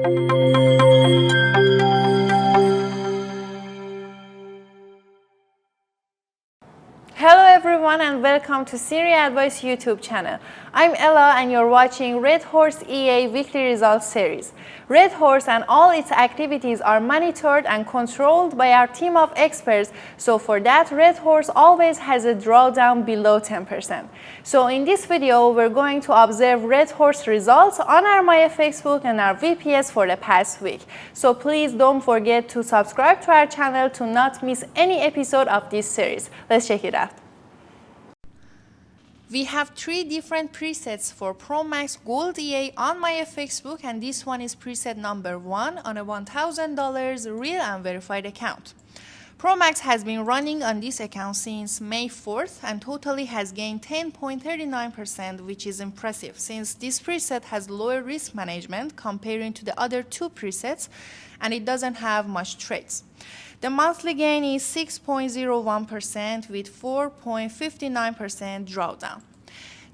Hello everyone and welcome to Siri Advice YouTube channel. I'm Ella and you're watching Red Horse EA weekly results series. Red Horse and all its activities are monitored and controlled by our team of experts, so for that Red Horse always has a drawdown below 10%. So in this video we're going to observe Red Horse results on our Myfxbook and our VPS for the past week. So please don't forget to subscribe to our channel to not miss any episode of this series. Let's check it out. We have 3 different presets for Promax Gold EA on Myfxbook, and this one is preset number 1 on a $1,000 real and verified account. Promax has been running on this account since May 4th and totally has gained 10.39%, which is impressive since this preset has lower risk management comparing to the other 2 presets and it doesn't have much trades. The monthly gain is 6.01% with 4.59% drawdown.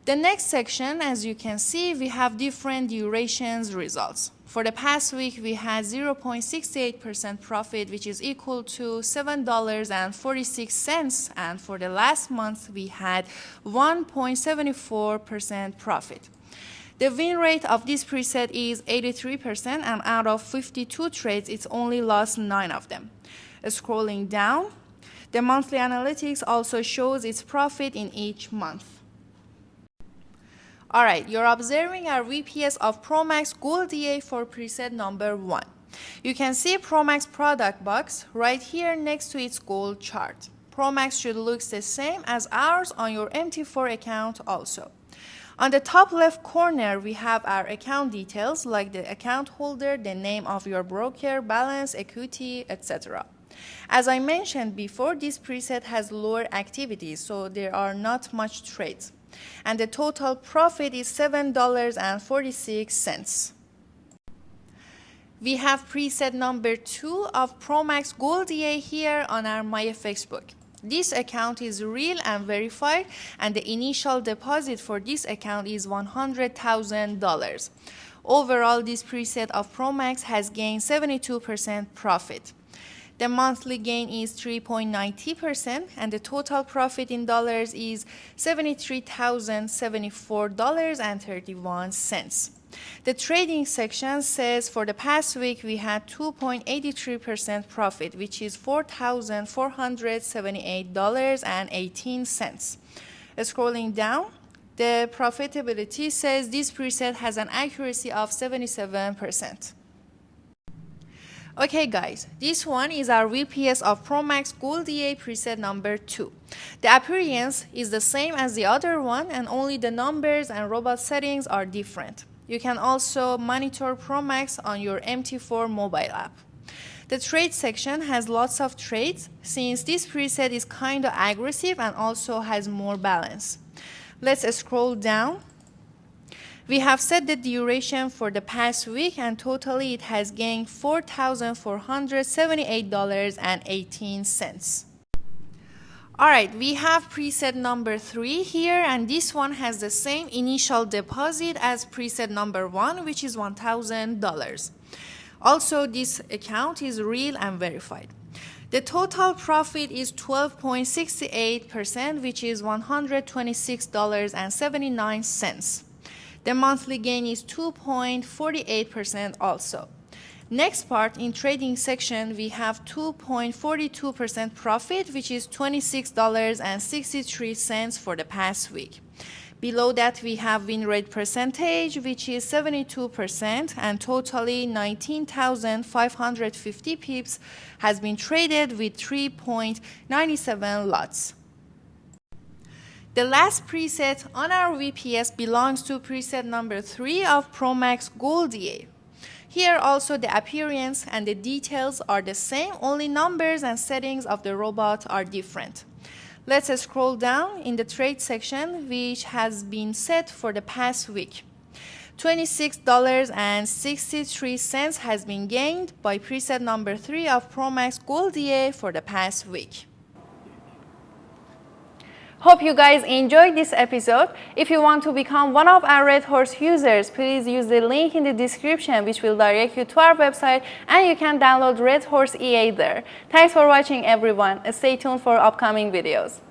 The next section, as you can see, we have different durations results. For the past week, we had 0.68% profit, which is equal to $7.46, and for the last month, we had 1.74% profit. The win rate of this preset is 83%, and out of 52 trades, it's only lost 9 of them. Scrolling down, the monthly analytics also shows its profit in each month. Alright, you're observing our VPS of Promax Gold EA for preset number 1. You can see Promax product box right here next to its gold chart. Promax should look the same as ours on your MT4 account also. On the top left corner, we have our account details like the account holder, the name of your broker, balance, equity, etc. As I mentioned before, this preset has lower activities, so there are not much trades. And the total profit is $7.46. We have preset number 2 of Promax Gold EA here on our Myfxbook. This account is real and verified, and the initial deposit for this account is $100,000. Overall, this preset of Promax has gained 72% profit. The monthly gain is 3.90%, and the total profit in dollars is $73,074.31. The trading section says for the past week we had 2.83% profit, which is $4,478.18. Scrolling down, the profitability says this preset has an accuracy of 77%. Okay guys, this one is our VPS of Promax Gold EA preset number 2. The appearance is the same as the other one, and only the numbers and robot settings are different. You can also monitor Promax on your MT4 mobile app. The trade section has lots of trades since this preset is kind of aggressive and also has more balance. Let's scroll down. We have set the duration for the past week, and totally it has gained $4,478.18. Alright, we have preset number 3 here, and this one has the same initial deposit as preset number 1, which is $1,000. Also, this account is real and verified. The total profit is 12.68%, which is $126.79. The monthly gain is 2.48% also. Next part, in trading section, we have 2.42% profit, which is $26.63 for the past week. Below that, we have win rate percentage, which is 72%, and totally 19,550 pips has been traded with 3.97 lots. The last preset on our VPS belongs to preset number 3 of Promax Gold EA. Here also the appearance and the details are the same, only numbers and settings of the robot are different. Let's scroll down in the trade section, which has been set for the past week. $26.63 has been gained by preset number 3 of Promax Gold EA for the past week. Hope you guys enjoyed this episode. If you want to become one of our Red Horse users, please use the link in the description which will direct you to our website, and you can download Red Horse EA there. Thanks for watching everyone. Stay tuned for upcoming videos.